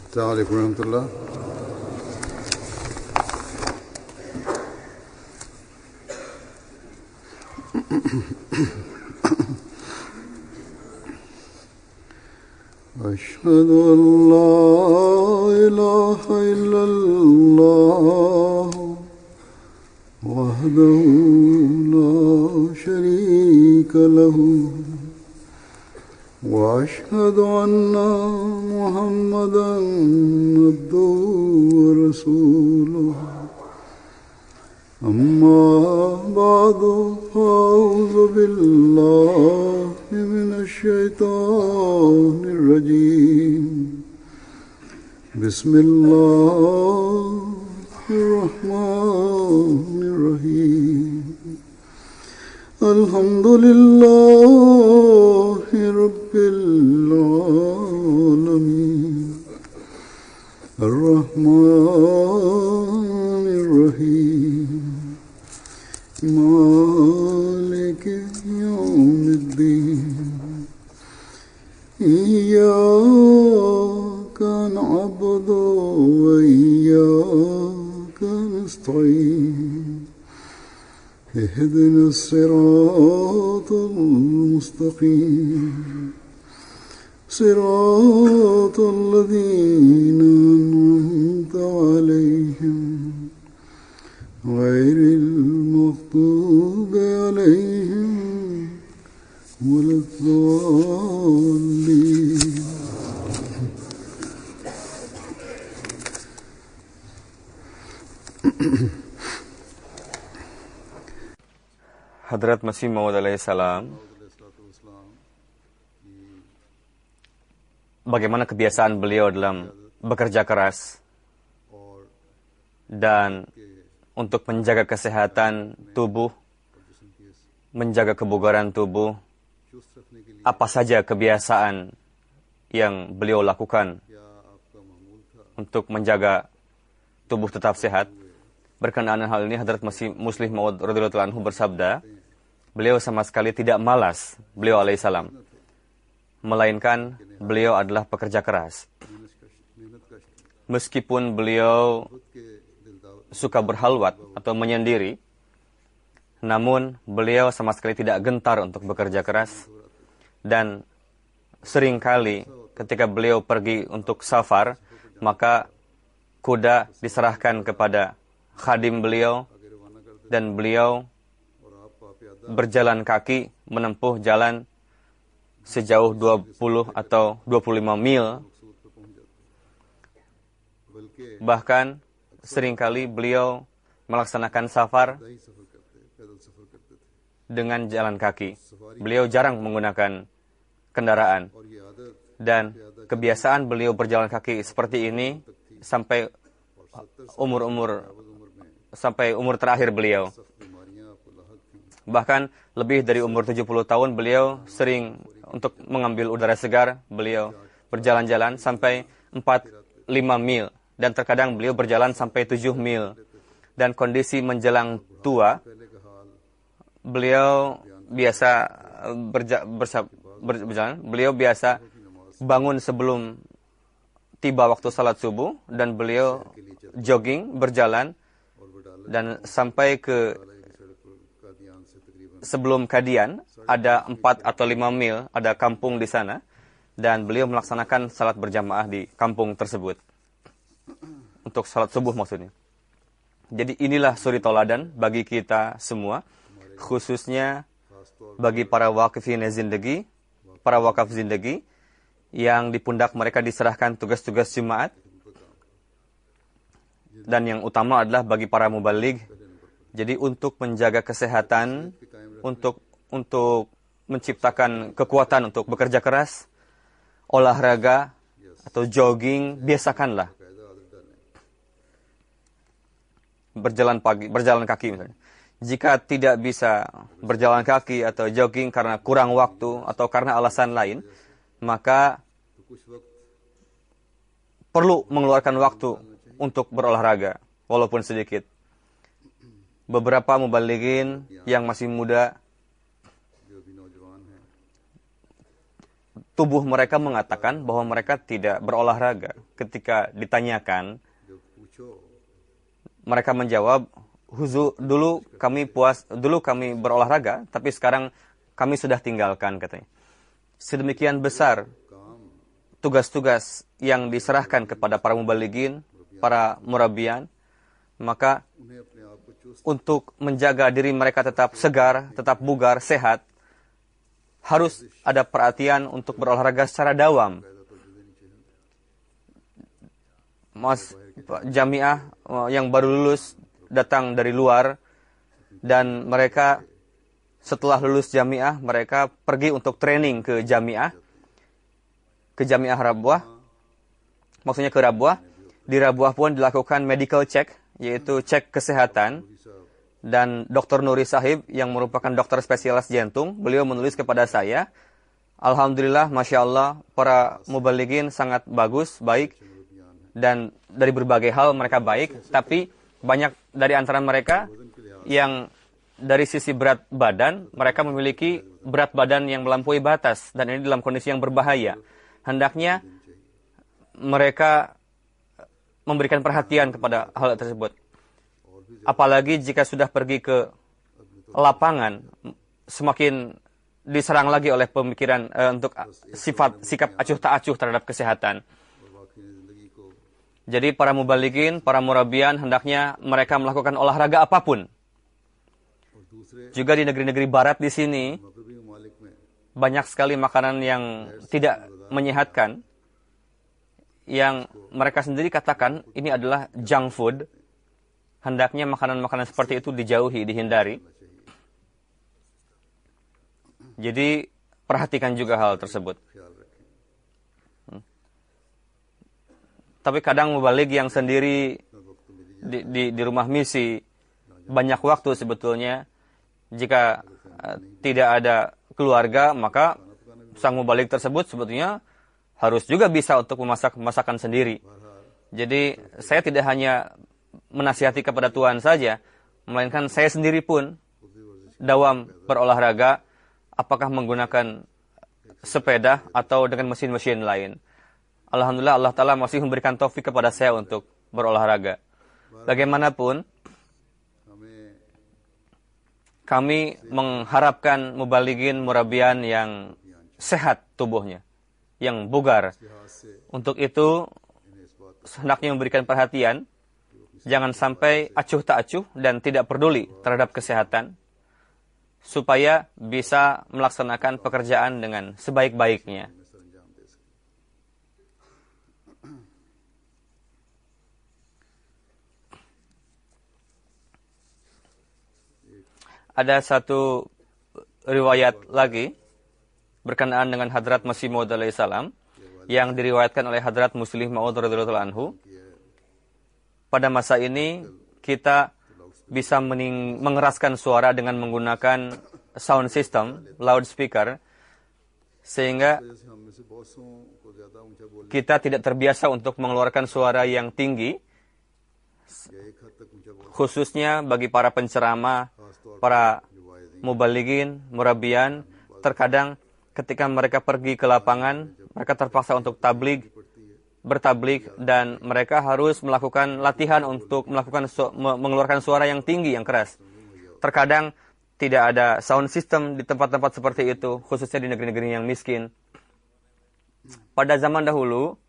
السلام عليكم ورحمة الله. أشهد أن لا إله إلا الله وحده لا شريك له وأشهد أن محمدا عبده ورسوله أما بعد فأعوذ بالله من الشيطان الرجيم بسم الله الرحمن الرحيم الحمد لله رب العالمين الرحمن الرحيم مالك يوم الدين إياك نعبد وإياك نستعين اهدنا الصراط المستقيم صراط الذين أنعمت عليهم غير المغضوب عليهم ولا الضالين. Hadrat Masih Maud alaihissalam, bagaimana kebiasaan beliau dalam bekerja keras dan untuk menjaga kesehatan tubuh, menjaga kebugaran tubuh, apa saja kebiasaan yang beliau lakukan untuk menjaga tubuh tetap sehat. Berkenaan hal ini, Hadrat Masih Muslih Maud radhiyallahu anhu bersabda, beliau sama sekali tidak malas, beliau alaihissalam, melainkan beliau adalah pekerja keras. Meskipun beliau suka berhalwat atau menyendiri, namun beliau sama sekali tidak gentar untuk bekerja keras. Dan seringkali ketika beliau pergi untuk safar, maka kuda diserahkan kepada khadim beliau, dan beliau berjalan kaki menempuh jalan sejauh 20 atau 25 mil. Bahkan seringkali beliau melaksanakan safar dengan jalan kaki. Beliau jarang menggunakan kendaraan. Dan kebiasaan beliau berjalan kaki seperti ini sampai umur terakhir beliau. Bahkan lebih dari umur 70 tahun beliau sering untuk mengambil udara segar, beliau berjalan-jalan sampai 4-5 mil. Dan terkadang beliau berjalan sampai 7 mil. Dan kondisi menjelang tua, beliau biasa berjalan. Beliau biasa bangun sebelum tiba waktu salat subuh, dan beliau jogging, berjalan, dan sampai ke sebelum Kadian, ada 4 atau 5 mil, ada kampung di sana, dan beliau melaksanakan salat berjamaah di kampung tersebut. Untuk salat subuh maksudnya. Jadi inilah suri tauladan bagi kita semua, khususnya bagi para waqifin zindagi, para wakaf zindagi, yang di pundak mereka diserahkan tugas-tugas Jumat. Dan yang utama adalah bagi para mubaligh. Jadi untuk menjaga kesehatan, untuk menciptakan kekuatan untuk bekerja keras, olahraga atau jogging, biasakanlah. Berjalan kaki misalnya. Jika tidak bisa berjalan kaki atau jogging karena kurang waktu atau karena alasan lain, maka perlu mengeluarkan waktu untuk berolahraga, walaupun sedikit. Beberapa mubalighin yang masih muda tubuh mereka mengatakan bahwa mereka tidak berolahraga. Ketika ditanyakan, mereka menjawab, dulu kami berolahraga, tapi sekarang kami sudah tinggalkan, katanya. Sedemikian besar tugas-tugas yang diserahkan kepada para mubalighin, para murabian, maka untuk menjaga diri mereka tetap segar, tetap bugar, sehat, harus ada perhatian untuk berolahraga secara dawam. Jamiah yang baru lulus datang dari luar, dan mereka setelah lulus jamiah, mereka pergi untuk training ke jamiah Rabwah, maksudnya ke Rabwah. Di Rabwah pun dilakukan medical check, yaitu cek kesehatan. Dan Dr. Nuri Sahib yang merupakan dokter spesialis jantung, beliau menulis kepada saya, alhamdulillah, masya Allah, para mubalighin sangat bagus, baik, dan dari berbagai hal mereka baik, tapi banyak dari antara mereka yang dari sisi berat badan, mereka memiliki berat badan yang melampaui batas, dan ini dalam kondisi yang berbahaya. Hendaknya mereka memberikan perhatian kepada hal tersebut. Apalagi jika sudah pergi ke lapangan, semakin diserang lagi oleh pemikiran untuk sikap acuh tak acuh terhadap kesehatan. Jadi para mubalighin, para murabian, hendaknya mereka melakukan olahraga apapun. Juga di negeri-negeri barat di sini, banyak sekali makanan yang tidak menyehatkan, yang mereka sendiri katakan ini adalah junk food. Hendaknya makanan-makanan seperti itu dijauhi, dihindari. Jadi perhatikan juga hal tersebut. Tapi kadang mubaligh yang sendiri di rumah misi, banyak waktu sebetulnya. Jika tidak ada keluarga, maka sang mubaligh tersebut sebetulnya harus juga bisa untuk memasak masakan sendiri. Jadi saya tidak hanya menasihati kepada Tuhan saja, melainkan saya sendiri pun dawam berolahraga, apakah menggunakan sepeda atau dengan mesin-mesin lain. Alhamdulillah, Allah Ta'ala masih memberikan taufik kepada saya untuk berolahraga. Bagaimanapun, kami mengharapkan mubalighin, murabian yang sehat tubuhnya, yang bugar. Untuk itu, hendaknya memberikan perhatian, jangan sampai acuh tak acuh dan tidak peduli terhadap kesehatan, supaya bisa melaksanakan pekerjaan dengan sebaik-baiknya. Ada satu riwayat lagi berkenaan dengan Hadrat Masih Maud alaihi salam yang diriwayatkan oleh Hadrat Muslih Maud radhiyallahu anhu. Pada masa ini kita bisa mengeraskan suara dengan menggunakan sound system, loudspeaker, sehingga kita tidak terbiasa untuk mengeluarkan suara yang tinggi, khususnya bagi para penceramah, para mubalighin, murabian. Terkadang ketika mereka pergi ke lapangan, mereka terpaksa untuk bertabligh, dan mereka harus melakukan latihan untuk mengeluarkan suara yang tinggi, yang keras. Terkadang tidak ada sound system di tempat-tempat seperti itu, khususnya di negeri-negeri yang miskin. Pada zaman dahulu,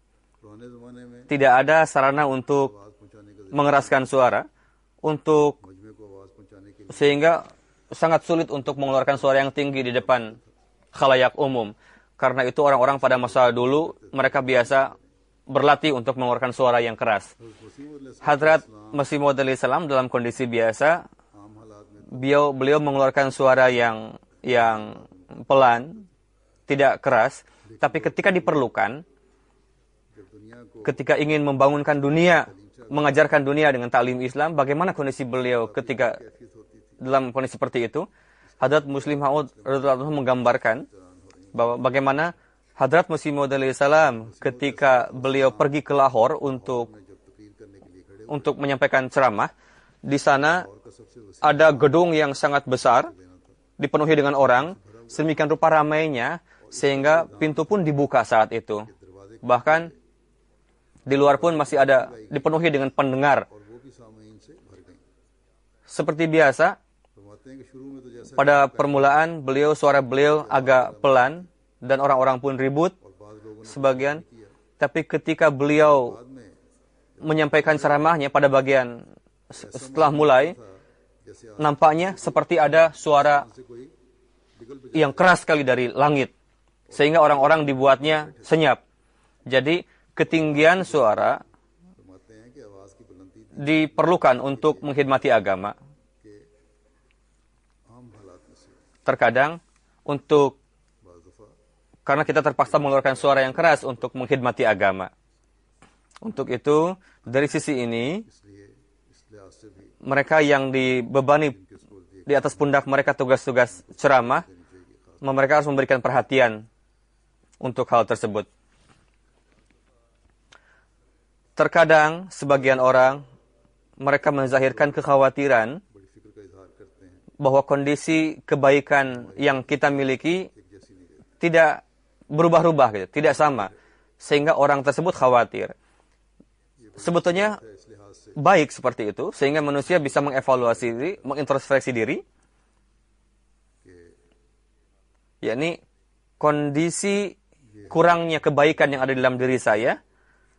tidak ada sarana untuk mengeraskan suara, sehingga sangat sulit untuk mengeluarkan suara yang tinggi di depan khalayak umum. Karena itu orang-orang pada masa dulu, mereka biasa berlatih untuk mengeluarkan suara yang keras. Hadrat Masih Maud alaihi salam dalam kondisi biasa, beliau mengeluarkan suara yang pelan, tidak keras. Tapi ketika diperlukan, ketika ingin membangunkan dunia, mengajarkan dunia dengan taklim Islam, bagaimana kondisi beliau ketika dalam kondisi seperti itu? Hadrat Muslih Maud radhiyallahu anhu menggambarkan bahwa bagaimana Hadrat Masih Maud alaihi salam ketika beliau pergi ke Lahore untuk menyampaikan ceramah, di sana ada gedung yang sangat besar, dipenuhi dengan orang, sedemikian rupa ramainya, sehingga pintu pun dibuka saat itu. Bahkan di luar pun masih ada dipenuhi dengan pendengar. और वो भी सामीन से भर गई। Seperti biasa, फरमाते हैं कि शुरू में तो जैसा pada permulaan suara beliau agak pelan dan orang-orang pun ribut और बाद लोगों ने sebagian. Tapi ketika beliau बाद में menyampaikan ceramahnya pada bagian setelah mulai, जैसे nampaknya seperti ada suara से कोई बिगल yang keras sekali dari langit, sehingga orang-orang dibuatnya senyap. Jadi ketinggian suara फरमाते हैं कि आवाज की बुलंदी diperlukan untuk mengkhidmati agama. के आम हालात में से Terkadang untuk बाज़ दफ़ा karena kita terpaksa mengeluarkan suara yang keras untuk mengkhidmati agama. Untuk itu, dari sisi ini, इसलिए इस लिहाज से भी mereka yang dibebani di atas pundak mereka tugas-tugas ceramah, mereka harus memberikan perhatian untuk hal tersebut. Terkadang sebagian orang mereka menzahirkan kekhawatiran बड़ी फिक्र का इजहार करते हैं, bahwa kondisi kebaikan yang kita miliki एक जैसी नहीं रहती। tidak berubah-ubah gitu, tidak sama, sehingga orang tersebut khawatir. Sebetulnya इस लिहाज से baik seperti itu, sehingga manusia bisa mengevaluasi diri, mengintrospeksi diri, yakni kondisi kurangnya kebaikan yang ada di dalam diri saya,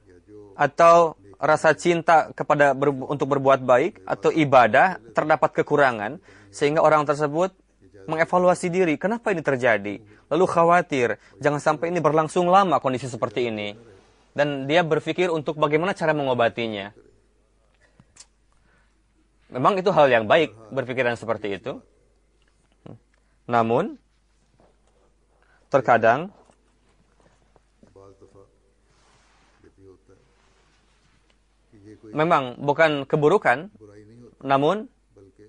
या जो atau rasa cinta kepada untuk berbuat baik, atau ibadah terdapat kekurangan, sehingga orang tersebut mengevaluasi diri, kenapa ini terjadi? Lalu khawatir, jangan sampai ini berlangsung lama kondisi seperti ini. Dan dia berpikir untuk bagaimana cara mengobatinya. Memang itu hal yang baik, berpikiran seperti itu. Namun, terkadang बाज़ दफ़ा ये भी होता है कि ये कोई memang bukan keburukan, बुराई नहीं होती, namun बल्कि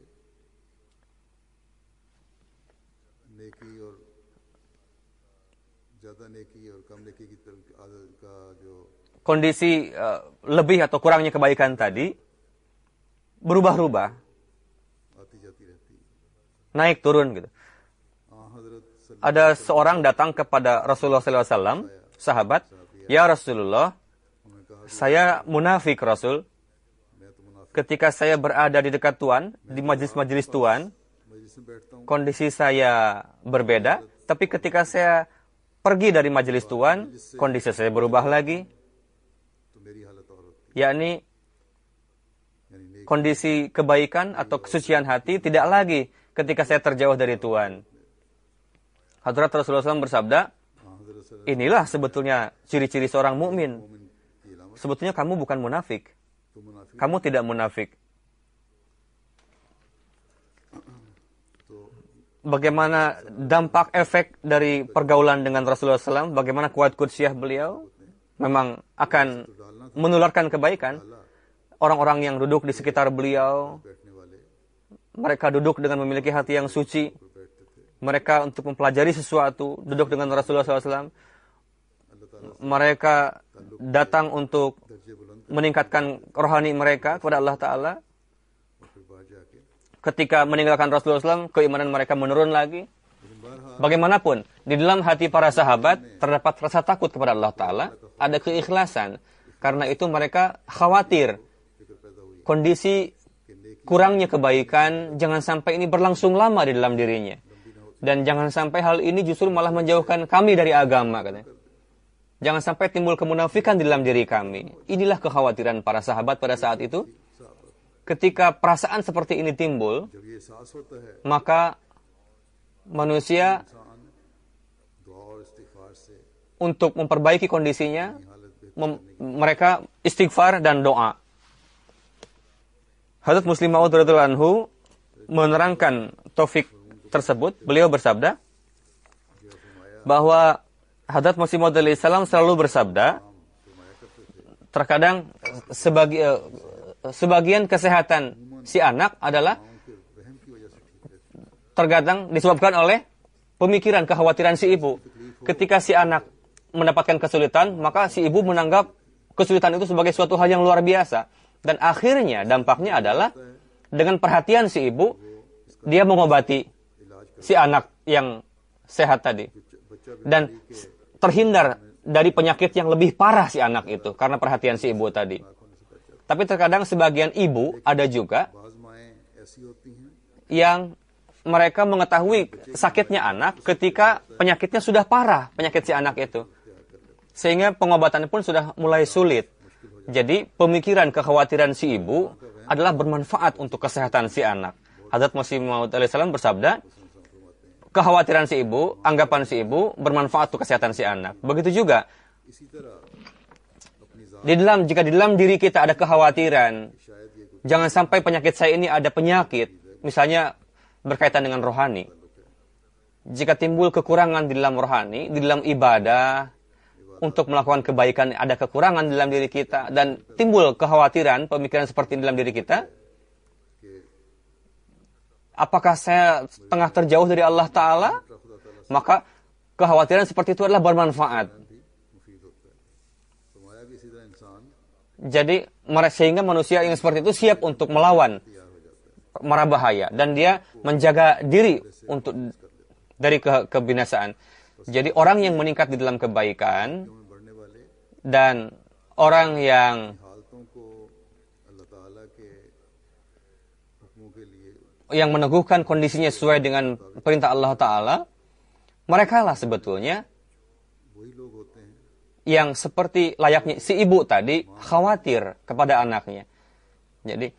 नेकी और ज़्यादा नेकी और कम नेकी की तरफ आदत का जो kondisi lebih atau kurangnya kebaikan tadi berubah-ubah, आती जाती रहती है। naik turun gitu. हज़रत Ada seorang datang kepada Rasulullah SAW, sahabat, ya Rasulullah, उन्होंने कहा saya munafik Rasul. मैं तो मुनाफिक Ketika saya berada di dekat Tuan, di majelis-majelis Tuan, मजलिस में बैठता हूँ, kondisi saya berbeda. Tapi ketika saya pergi dari majelis Tuan, kondisi saya berubah lagi. तो मेरी हालत और होती Yakni है, यानी नेकी kondisi kebaikan atau kesucian hati tidak lagi ketika saya terjauh dari Tuhan. Hadrat Rasulullah SAW bersabda, हज़रत inilah sebetulnya ciri-ciri seorang mukmin. मोमिन की अलामत, Sebetulnya kamu bukan munafik. तो मुनाफिक Kamu tidak munafik. तो Bagaimana dampak efek dari pergaulan dengan Rasulullah SAW? Bagaimana kuat kudsiyah beliau? Memang akan menularkan kebaikan. Orang-orang yang duduk di sekitar beliau, बैठने वाले mereka duduk dengan memiliki hati yang suci. बैठते थे, Mereka untuk mempelajari sesuatu, duduk dengan Rasulullah SAW. अल्लाह ताला Mereka datang untuk दर्जे बुलंद meningkatkan rohani mereka kepada Allah Ta'ala. और फिर बाहर जाके Ketika meninggalkan Rasulullah SAW, keimanan mereka menurun lagi. लेकिन बहरहाल Bagaimanapun, di dalam hati para sahabat terdapat rasa takut kepada Allah Ta'ala, ada keikhlasan. Karena itu mereka khawatir फिक्र पैदा हुई kondisi कि नेकी kurangnya kebaikan, jangan sampai ini berlangsung lama di dalam dirinya. Dan jangan sampai hal ini justru malah menjauhkan kami dari agama, katanya. Jangan sampai timbul kemunafikan di dalam diri kami. Inilah kekhawatiran para sahabat pada saat itu. Ketika perasaan seperti ini timbul, जब ये एहसास होता है, maka manusia इंसान दुआ और इस्तिग़फ़ार से untuk memperbaiki kondisinya, हालत बेहतर mereka istighfar dan doa. Hadrat Muslim Maud radhiyallahu anhu menerangkan topik tersebut. Beliau bersabda bahwa Hadrat Muslim Maud alaihi salam selalu bersabda, terkadang sebagian kesehatan si anak adalah के रहम की वजह से ठीक रहती terkadang disebabkan oleh pemikiran, kekhawatiran si ibu. Ketika si anak mendapatkan kesulitan, maka si ibu menganggap kesulitan itu sebagai suatu hal yang luar biasa. Dan akhirnya dampaknya adalah dengan perhatian si ibu, dia mengobati si anak yang sehat tadi. dan terhindar dari penyakit yang lebih parah si anak itu karena perhatian si ibu tadi. Tapi terkadang sebagian ibu ada juga बाज माएँ ऐसी होती हैं yang mereka mengetahui sakitnya anak ketika penyakitnya sudah parah, penyakit si anak itu. Sehingga pengobatannya pun sudah mulai sulit. Jadi pemikiran, kekhawatiran si ibu adalah bermanfaat untuk kesehatan si anak. Hadrat Masih Maud alaihissalam bersabda, kekhawatiran si ibu, anggapan si ibu bermanfaat untuk kesehatan si anak. Begitu juga इसी तरह अपनी jika di dalam diri kita ada kekhawatiran, शायद ये कुछ jangan sampai penyakit saya ini ada penyakit, misalnya berkaitan dengan rohani. Jika timbul kekurangan di dalam rohani, di dalam ibadah, untuk melakukan kebaikan ada kekurangan di dalam diri kita, dan timbul kekhawatiran, pemikiran seperti dalam diri kita, apakah saya tengah terjauh dari Allah Ta'ala? Maka kekhawatiran seperti itu adalah bermanfaat. भी मुफीद होता है फरमाया कि इसी तरह इंसान Jadi sehingga manusia yang seperti itu siap untuk melawan mara bahaya, dan dia menjaga diri untuk dari kebinasaan. Jadi orang yang meningkat di dalam kebaikan में बढ़ने वाले dan orang yang हालतों को अल्लाह ताला के हुक्मों के लिए meneguhkan kondisinya sesuai dengan perintah Allah Ta'ala, mereka lah sebetulnya वही लोग होते हैं yang seperti layaknya si ibu tadi khawatir kepada anaknya. Jadi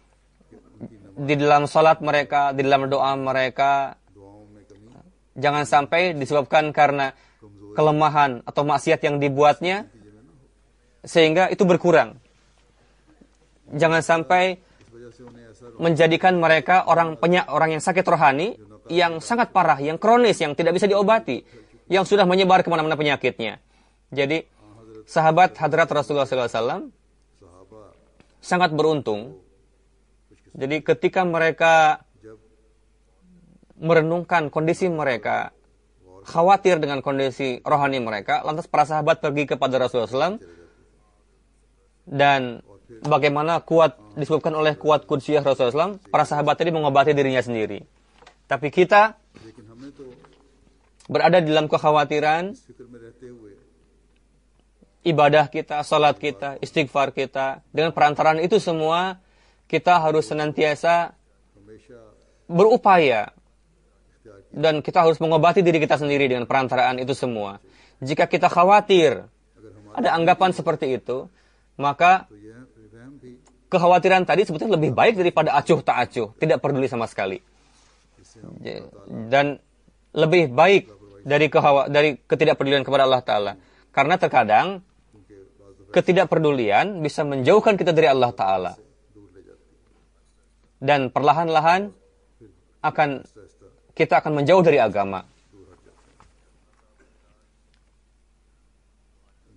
di dalam salat mereka, di dalam doa mereka, दुआओं में कमी jangan sampai disebabkan karena kelemahan atau maksiat yang dibuatnya sehingga itu berkurang. Jangan sampai इस वजह से उन्हें ऐसा menjadikan mereka orang yang sakit rohani yang sangat parah, yang kronis, yang tidak bisa diobati, yang sudah menyebar kemana-mana penyakitnya. Jadi sahabat Hadrat Rasulullah SAW सहाबा sangat beruntung. Jadi ketika mereka जब merenungkan kondisi mereka, khawatir dengan kondisi rohani mereka, lantas para sahabat pergi kepada Rasulullah SAW, dan bagaimana kuat disebabkan oleh kuat kudsiyah Rasulullah SAW, para sahabat tadi mengobati dirinya sendiri. Tapi kita लेकिन हमें तो berada di dalam kekhawatiran, फिक्र में रहते हुए ibadah kita, salat kita, istighfar kita, dengan perantaraan itu semua, kita harus senantiasa हमेशा berupaya इख्तियार किया dan kita harus mengobati diri kita sendiri dengan perantaraan itu semua. Jika kita khawatir अगर हमारा ada anggapan seperti itu, maka तो यह वहम भी kekhawatiran tadi sebetulnya lebih baik daripada acuh tak acuh, tidak peduli sama sekali. Dan lebih baik dari ketidakpedulian kepada Allah Ta'ala. Karena terkadang क्योंकि बाज़ दफ़ा ketidakpedulian bisa menjauhkan kita dari Allah Ta'ala. दूर ले जाती है Dan perlahan-lahan kita akan menjauh dari agama.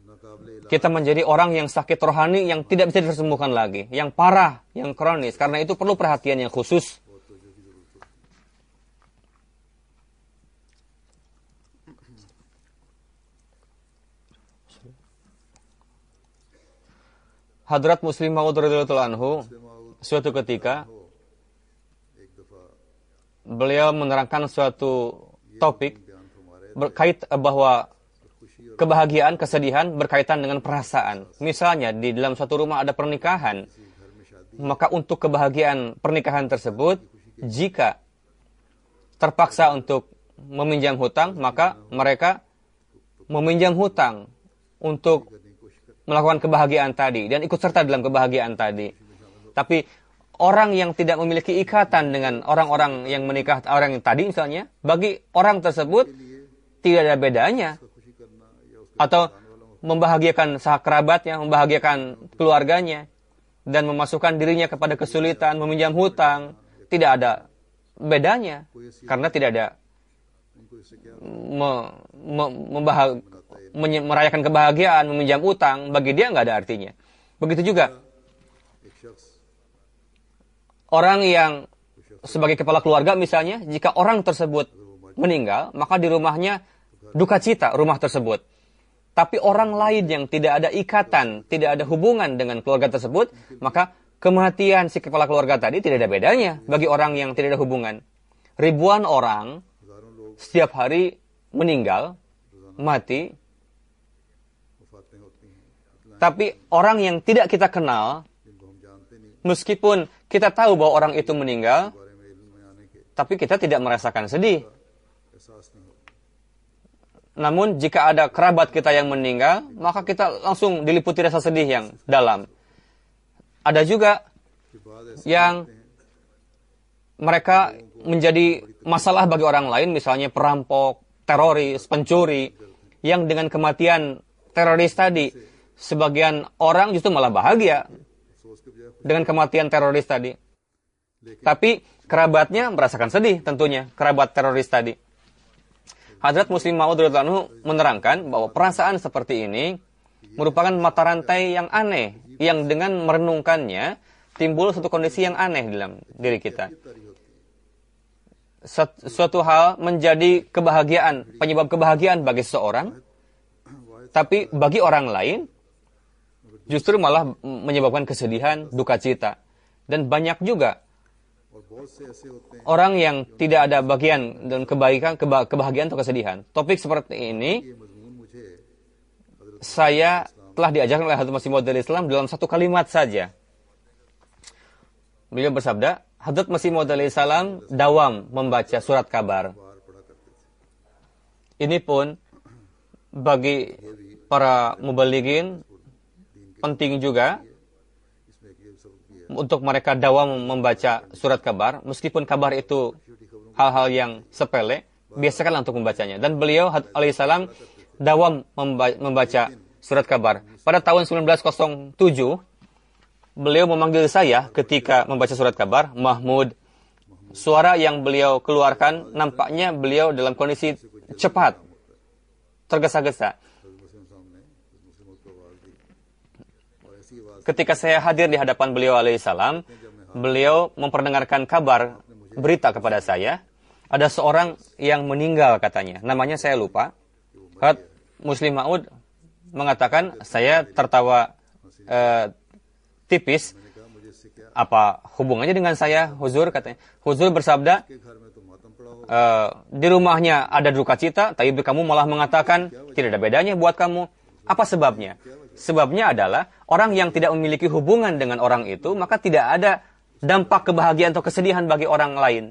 नाकाबिले इलाज Kita menjadi orang yang sakit rohani yang tidak bisa disembuhkan lagi, yang parah, yang kronis. Karena itu perlu perhatian yang khusus. Hadrat Muslim Maud radhiyallahu anhu suatu ketika एक दफ़ा beliau menerangkan suatu topik बयान फरमा रहे berkait bahwa खुशी और kebahagiaan, kesedihan berkaitan dengan perasaan. Misalnya di dalam suatu rumah ada pernikahan, घर में शादी maka untuk kebahagiaan pernikahan tersebut, jika terpaksa untuk meminjam hutang, maka mereka meminjam hutang untuk करने की कोशिश करते melakukan kebahagiaan tadi dan ikut serta dalam kebahagiaan tadi. Tapi orang yang tidak memiliki ikatan dengan orang-orang yang menikah, orang yang tadi misalnya, bagi orang tersebut tidak ada bedanya. खुशी करना या उसके Atau membahagiakan sahabatnya, membahagiakan keluarganya, dan memasukkan dirinya kepada kesulitan, meminjam hutang, tidak ada bedanya. Karena tidak ada उनको इससे क्या merayakan kebahagiaan, meminjam utang, bagi dia nggak ada artinya. Begitu juga एक शख्स orang yang sebagai kepala keluarga misalnya, jika orang tersebut meninggal, maka di rumahnya duka cita rumah tersebut. Tapi orang lain yang tidak ada ikatan, tidak ada hubungan dengan keluarga tersebut, maka kematian si kepala keluarga tadi tidak ada bedanya bagi orang yang tidak ada hubungan. Ribuan orang हजारों लोग setiap hari meninggal, रोजाना mati, वफातें होती हैं, इतना tapi orang yang tidak kita kenal, जिनको हम जानते नहीं, meskipun kita tahu bahwa orang itu meninggal, बारे में इल्म में आने के tapi kita tidak merasakan sedih. एहसास नहीं होता। Namun jika ada kerabat kita yang meninggal, maka kita langsung diliputi rasa sedih yang dalam. Ada juga कि बाद ऐसे yang mereka menjadi masalah bagi orang lain, misalnya perampok, teroris, pencuri, yang dengan kematian teroris tadi, sebagian orang justru malah bahagia अफसोस के बजाय dengan kematian teroris tadi. Tapi kerabatnya merasakan sedih tentunya, kerabat teroris tadi. Hadrat Muslim Maud radhiyallahu anhu menerangkan bahwa perasaan seperti ini merupakan mata rantai yang aneh, yang dengan merenungkannya timbul suatu kondisi yang aneh dalam diri kita. Suatu hal menjadi kebahagiaan, penyebab kebahagiaan bagi seseorang, tapi bagi orang lain justru malah menyebabkan kesedihan, duka cita. Dan banyak juga और बहुत से ऐसे होते हैं orang yang tidak ada bagian dan kebahagiaan atau kesedihan. Topik seperti ini ये मजमून मुझे saya telah diajarkan oleh Hadrat Masih Maud Islam dalam satu kalimat saja. Beliau bersabda, Hadrat Masih Maud Salam dawam membaca surat kabar. बार पढ़ा करते थे। Ini pun bagi para mubalighin penting juga इसमें एक ये सबक भी है, untuk mereka dawam membaca surat kabar, meskipun kabar itu hal-hal yang sepele, biasakanlah untuk membacanya. Dan beliau alaihissalam dawam membaca surat kabar. Pada tahun 1907, beliau memanggil saya ketika membaca surat kabar, Mahmud. Suara yang beliau keluarkan nampaknya beliau dalam kondisi cepat, tergesa-gesa. मुस्लिम सामने मुस्लिमों को आवाज दी और ऐसी आवाज Ketika saya hadir di hadapan beliau alaihissalam, beliau memperdengarkan kabar, berita kepada saya. Ada seorang yang meninggal katanya. Namanya saya lupa. Hadrat Muslim Maud mengatakan, saya tertawa tipis. मैंने कहा मुझे इससे क्या Apa hubungannya dengan saya, Huzur? Katanya. Huzur bersabda, के घर में तो मातम पड़ा हो di rumahnya ada duka cita, tapi kamu malah mengatakan tidak ada bedanya buat kamu. Apa sebabnya? Sebabnya adalah orang yang tidak memiliki hubungan dengan orang itu, maka tidak ada dampak kebahagiaan atau kesedihan bagi orang lain.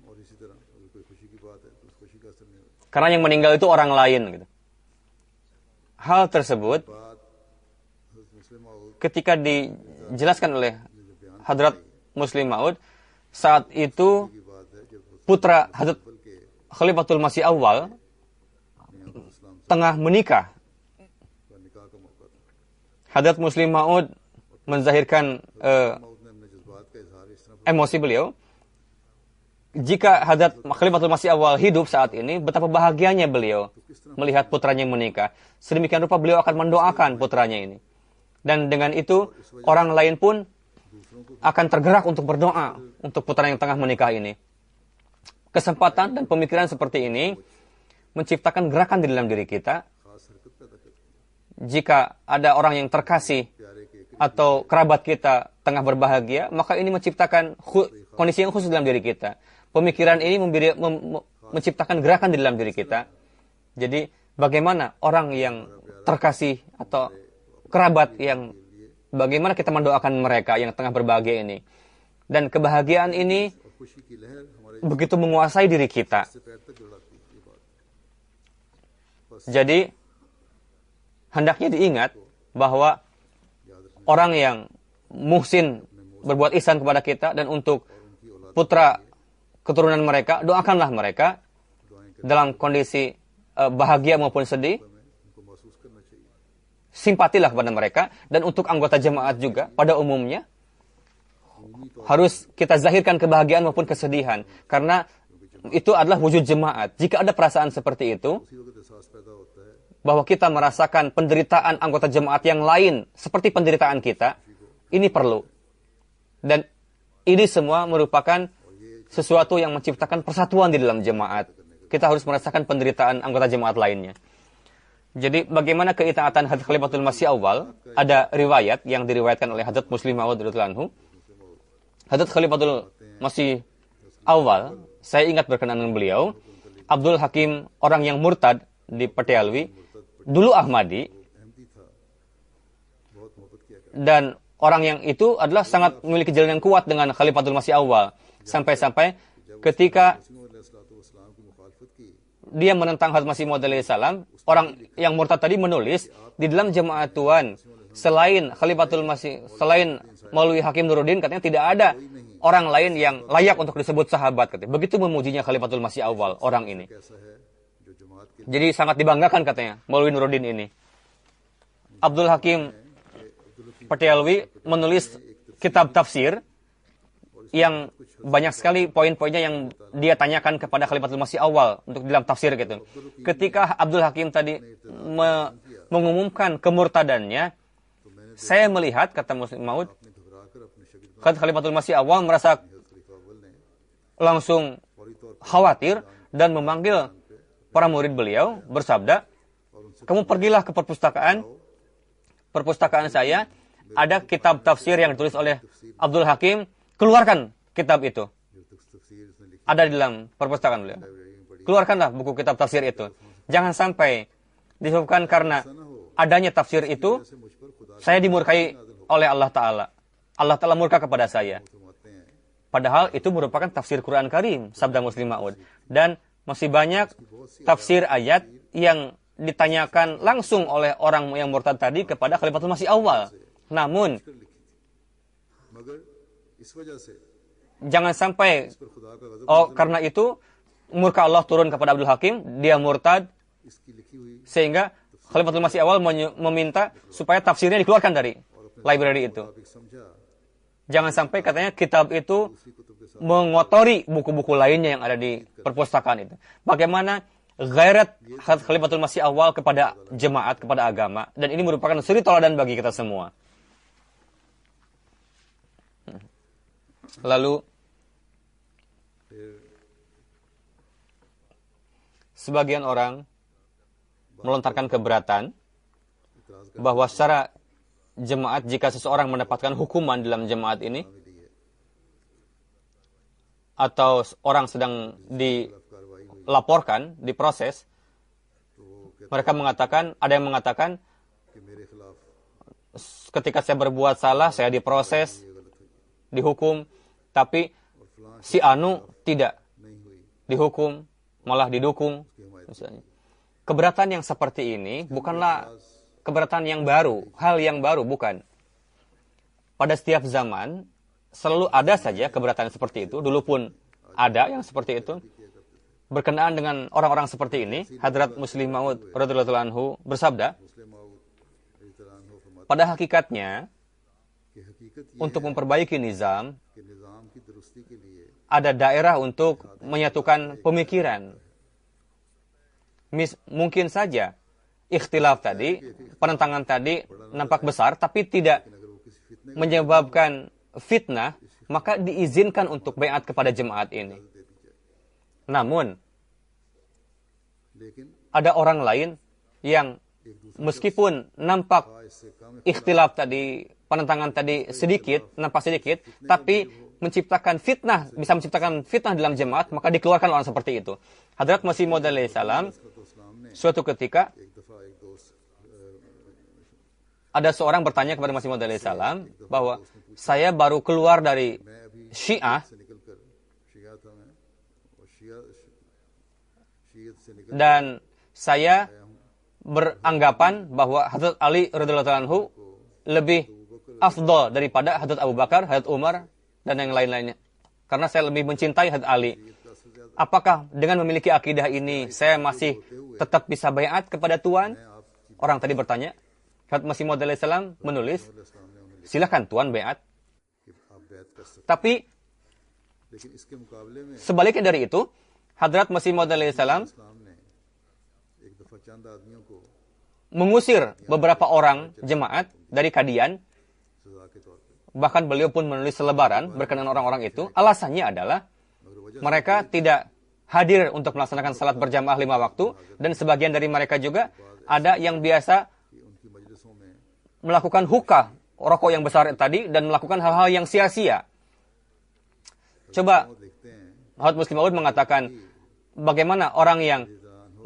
और इसी तरह अगर कोई खुशी की बात है तो उस खुशी का असर नहीं होता। Karena yang meninggal itu orang lain. Gitu. Hal tersebut बात हज़रत मुस्लिम माऊद ketika dijelaskan oleh Hadrat Muslim Maud, saat itu की बात है जब putra Hadrat Khalifatul Masih Awal इस्लाम tengah menikah. का निकाह का मौका था। Hadrat Muslim Maud menzahirkan माऊद ने अपने जज्बात का इजहार इस तरह emosi beliau. Jika Hadrat Khalifatul Masih Awal hidup saat ini, betapa bahagianya beliau melihat putranya menikah. Sedemikian rupa beliau akan mendoakan putranya ini. Dan dengan itu, orang lain pun akan tergerak untuk berdoa untuk putra yang tengah menikah ini. Kesempatan dan pemikiran seperti ini menciptakan gerakan di dalam diri kita. खास हरकत पैदा करती है। Jika ada orang yang terkasih प्यारे के एक atau kerabat kita tengah berbahagia, maka ini menciptakan kondisi yang khusus dalam diri kita. Pemikiran ini menciptakan gerakan di dalam diri kita. Jadi, bagaimana orang yang terkasih atau kerabat yang bagaimana kita mendoakan mereka yang tengah berbahagia ini. Dan kebahagiaan ini और खुशी की लहर हमारे begitu menguasai diri kita. से पैर तक जुड़ाती है ये बात। Jadi, hendaknya diingat bahwa orang yang muhsin berbuat ihsan kepada kita dan untuk putra keturunan mereka, doakanlah mereka dalam kondisi bahagia maupun sedih. उनको महसूस करना चाहिए। Simpatilah kepada mereka. Dan untuk anggota jemaat juga, pada umumnya, harus kita zahirkan kebahagiaan maupun kesedihan. Karena itu adalah wujud jemaat. Jika ada perasaan seperti itu, उसी वक्त एहसास पैदा होता है bahwa kita merasakan penderitaan anggota jemaat yang lain seperti penderitaan kita, ini perlu. Dan ini semua merupakan sesuatu yang menciptakan persatuan di dalam jemaat. Kita harus merasakan penderitaan anggota jemaat lainnya. Jadi bagaimana keitaatan Hadrat Khalifatul Masih Awal? Ada riwayat yang diriwayatkan oleh Hadrat Muslim Maud radhiyallahu anhu. Hadrat Khalifatul Masih Awal, saya ingat berkenaan dengan beliau, Abdul Hakim, orang yang murtad di Petialwi, dulu Ahmadi, Ahmadi था, बहुत मोहब्बत किया करता dan orang yang itu adalah sangat memiliki jalan yang kuat dengan Khalifatul Masih Awal. Sampai-sampai ketika वसलाम की मुखालफत की dia menentang Hazrat Masih Maud salam, orang yang murtad tadi menulis di dalam jemaat Tuhan, selain Khalifatul Masih, selain Maulwi Hakim Nuruddin, katanya tidak ada orang lain yang layak untuk disebut sahabat. Katanya. Begitu memujinya Khalifatul Masih Awal, orang ini. कैसा है जो जमात के Jadi sangat dibanggakan katanya, Maulwi Nuruddin ini. Abdul Hakim Petialwi menulis kitab tafsir yang banyak sekali poin-poinnya yang dia tanyakan kepada Khalifatul Masih Awal untuk dalam tafsir gitu. Ketika Abdul Hakim tadi mengumumkan kemurtadannya, saya melihat, kata Muslim Maud, ने घबरा कर अपने शगिर्द Khalifatul Masih Awal merasa खलीफा अव्वल ने langsung फौरी तौर पर khawatir dan memanggil para murid beliau bersabda, kamu pergilah ke perpustakaan saya, ada kitab tafsir yang ditulis oleh Abdul Hakim, keluarkan kitab itu. जो तफसीर उसने लिखी Ada di dalam perpustakaan beliau. Library में पढ़ी Keluarkanlah buku kitab tafsir itu. Jangan sampai disebabkan karena adanya tafsir itu, से मुझ पर खुदा saya dimurkai oleh Allah Ta'ala. Allah Ta'ala murka kepada saya. फरमाते हैं Padahal itu merupakan tafsir Quran Karim, sabda Muslim Ma'ud. Dan masih banyak tafsir ayat yang ditanyakan langsung oleh orang yang murtad tadi kepada Khalifatul Masih Awal. Namun, कर लिखी थी मगर इस वजह से jangan sampai, इस पर खुदा का गजब karena itu, murka Allah turun kepada Abdul Hakim, dia murtad, इसकी लिखी हुई sehingga Khalifatul Masih Awal meminta supaya tafsirnya dikeluarkan dari library itu. मुताबिक समझा Jangan sampai katanya kitab itu उसी कुतुब के साथ mengotori buku-buku lainnya yang ada di perpustakaan itu. Bagaimana gairat Khalifatul Masih Awal kepada jemaat, kepada agama. Dan ini merupakan suri toladan bagi kita semua. Lalu, sebagian orang melontarkan keberatan इतराज कर bahwa secara jemaat, jika seseorang mendapatkan hukuman dalam jemaat ini, दी है atau orang sedang कार्रवाई हुई dilaporkan, diproses, तो वो कहते mereka mengatakan, ada yang mengatakan, कि मेरे खिलाफ ketika saya berbuat salah, saya diproses, ये गलत हुई dihukum, tapi और फलां si Anu tidak नहीं हुई dihukum, malah didukung. Misalnya. Keberatan yang seperti ini bukanlah keberatan yang baru, hal yang baru, bukan. Pada setiap zaman, selalu ada saja keberatan seperti itu, dulu pun ada yang seperti itu. Berkenaan dengan orang-orang seperti ini, Hadrat Muslim Maud radhiyallahu anhu bersabda, मुस्लिम माऊद इतरान हो फरमाते pada hakikatnya, कि हकीकत ये untuk memperbaiki nizam, कि निज़ाम की दुरुस्ती के लिए ada daerah untuk menyatukan pemikiran. Mungkin saja ikhtilaf tadi, penentangan tadi nampak besar, tapi tidak अगर वो किसी फितने menyebabkan fitnah, maka diizinkan untuk baiat kepada jemaat ini. दे दी जाए Namun, लेकिन ada orang lain yang एक दूसरे meskipun nampak का इससे कम ikhtilaf tadi, penentangan tadi sedikit, nampak sedikit, tapi menciptakan fitnah, bisa menciptakan fitnah dalam jemaat, maka dikeluarkan orang seperti itu. Hadrat Masih Maud alaihi salam, इस्लाम ने suatu ketika एक दफा एक दोस्त ada seorang bertanya kepada Masih Maud alaihi salam bahwa saya baru keluar dari मैं अभी Syiah से निकल कर शिया था मैं और शीयत से निकल dan saya beranggapan bahwa Hadrat Ali radhiyallahu anhu lebih afdal daripada Hadrat Abu Bakar, Hadrat Umar, dan yang lain-lainnya. Karena saya lebih mencintai Hadrat Ali. Apakah dengan memiliki akidah ini saya masih tetap bisa baiat kepada Tuhan? Orang tadi bertanya. Hadrat Masih Maud alaihi salam menulis, इस्लाम ने उन्हें silakan Tuhan baiat. कि आप बैत कर सकते Tapi लेकिन इसके मुकाबले में sebaliknya dari itu, Hadrat Masih Maud alaihi salam इस्लाम ने एक दफा चंद आदमियों को mengusir beberapa orang jemaat dari Kadian. सजा के तौर पर Bahkan beliau pun menulis selebaran berkenaan orang-orang itu. Alasannya adalah मगर वजह mereka tidak hadir untuk melaksanakan salat berjamaah 5 waktu, dan sebagian dari mereka juga ada yang biasa कि उनकी मजलिसों में melakukan hukah, rokok yang besar tadi, dan melakukan hal-hal yang sia-sia. Coba वो देखते हैं Hadrat Muslim Maud mengatakan, bagaimana orang yang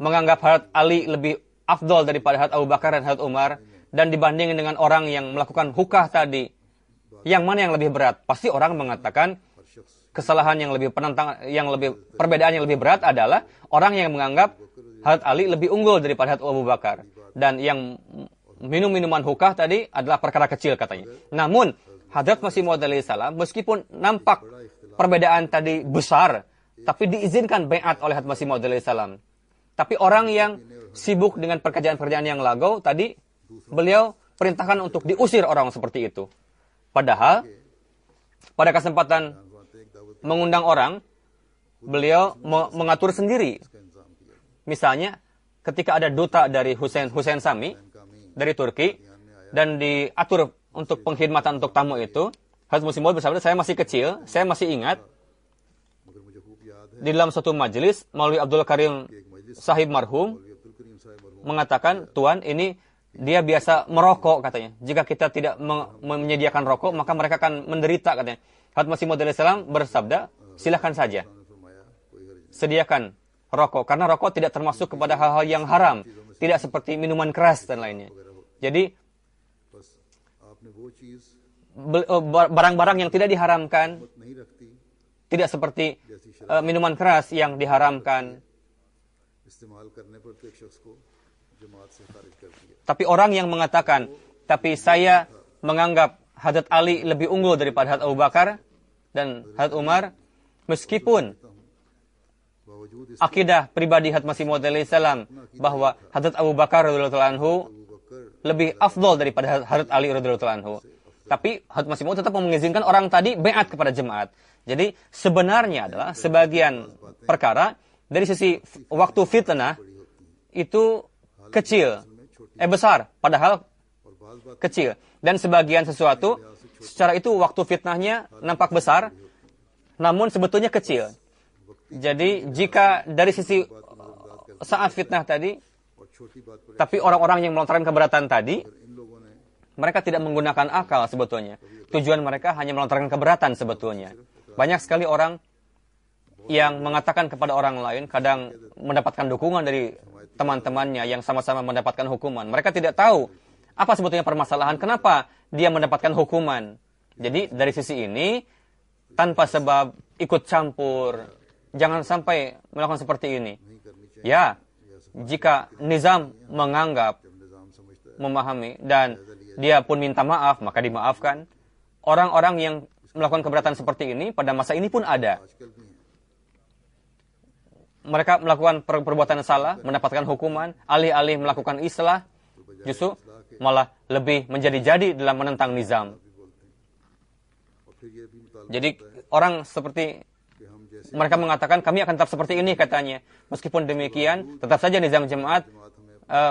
menganggap Hadrat Ali lebih afdol daripada Hadrat Abu Bakar dan Hadrat Umar, dan dibandingin dengan orang yang melakukan hukah tadi, yang mana yang lebih berat? Pasti orang mengatakan kesalahan yang lebih penentang, perbedaan yang lebih berat adalah orang yang menganggap Hadrat Ali lebih unggul daripada Hadrat Abu Bakar, dan yang minum minuman hukah tadi adalah perkara kecil katanya. Namun Hadrat Masih Maud alaihi salam, meskipun nampak perbedaan tadi besar, tapi diizinkan baiat oleh Hadrat Masih Maud alaihi salam. Tapi orang yang sibuk dengan pekerjaan-pekerjaan yang lagau tadi, beliau perintahkan untuk diusir orang seperti itu. Padahal pada kesempatan mengundang orang, beliau mengatur sendiri. Misalnya ketika ada duta dari Hussein Sami dari Turki, dan diatur untuk pengkhidmatan untuk tamu itu, Hadrat Masih Maud bersabda, saya masih kecil, saya masih ingat di dalam suatu majelis Maulwi Abdul Karim Sahib marhum mengatakan, Tuan, ini dia biasa merokok katanya. Jika kita tidak menyediakan rokok, maka mereka akan menderita katanya. Hadrat Masih Maud alaihi salam bersabda, silakan saja, sediakan rokok, karena rokok tidak termasuk kepada hal-hal yang haram, tidak seperti minuman keras dan lainnya. Jadi barang-barang yang tidak diharamkan, tidak seperti minuman keras yang diharamkan. Tapi orang yang mengatakan, tapi saya menganggap Hadrat Ali lebih unggul daripada Hadrat Abu Bakar dan Hadrat Umar, meskipun akidah pribadi Hadrat Masih Maud alaihi salam bahwa Hadrat Abu Bakar radhiyallahu anhu lebih afdol daripada Hadrat Ali radhiyallahu anhu. Tapi Hadrat Masih Maud tetap mengizinkan orang tadi baiat kepada jemaat. Jadi sebenarnya adalah sebagian perkara dari sisi waktu fitnah itu kecil, besar, padahal kecil. Dan sebagian sesuatu secara itu waktu fitnahnya nampak besar, namun sebetulnya kecil. Jadi jika dari sisi saat fitnah tadi, tapi orang-orang yang melontarkan keberatan tadi, mereka tidak menggunakan akal sebetulnya. Tujuan mereka hanya melontarkan keberatan sebetulnya. Banyak sekali orang yang mengatakan kepada orang lain, kadang mendapatkan dukungan dari teman-temannya yang sama-sama mendapatkan hukuman. Mereka tidak tahu apa sebetulnya permasalahan, kenapa dia mendapatkan hukuman. Jadi dari sisi ini, tanpa sebab ikut campur, jangan sampai melakukan seperti ini. Ya, jika nizam menganggap, memahami, dan dia pun minta maaf, maka dimaafkan. Orang-orang yang melakukan keberatan seperti ini pada masa ini pun ada. Mereka melakukan perbuatan salah, mendapatkan hukuman, alih-alih melakukan islah, justru malah lebih menjadi-jadi dalam menentang nizam. Jadi orang seperti mereka mengatakan, kami akan tetap seperti ini katanya. Meskipun demikian, tetap saja nizam jemaat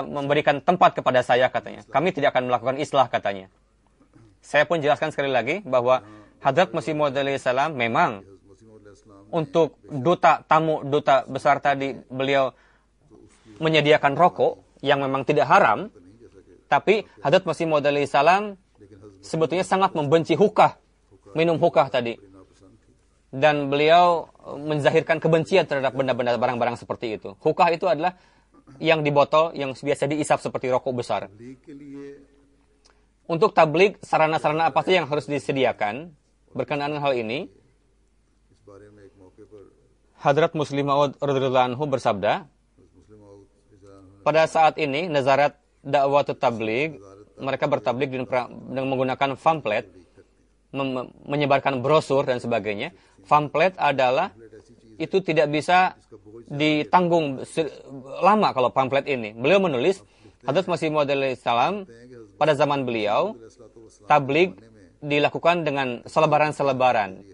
memberikan tempat kepada saya katanya. Kami tidak akan melakukan islah katanya. Saya pun jelaskan sekali lagi bahwa Hadrat Masih Maud alaihi salam memang untuk tamu duta besar tadi, beliau menyediakan rokok yang memang tidak haram, tapi Hadrat Masih Maud alaihi salam sebetulnya sangat membenci hukah, minum hukah tadi. Dan beliau menzahirkan kebencian terhadap benda-benda barang-barang seperti itu. Hukah itu adalah yang di botol, yang biasa diisap seperti rokok besar. Untuk tabligh, sarana-sarana apa saja yang harus disediakan berkenaan hal ini? Hadrat Muslim Maud radhiyallahu anhu bersabda, pada saat ini Nazarat Da'watut Tabligh, mereka bertabligh dengan menggunakan pamflet, menyebarkan brosur dan sebagainya. Pamflet adalah itu tidak bisa ditanggung lama kalau pamflet ini. Beliau menulis, Hadrat Masih Maud alaihi salam pada zaman beliau tabligh dilakukan dengan selebaran-selebaran.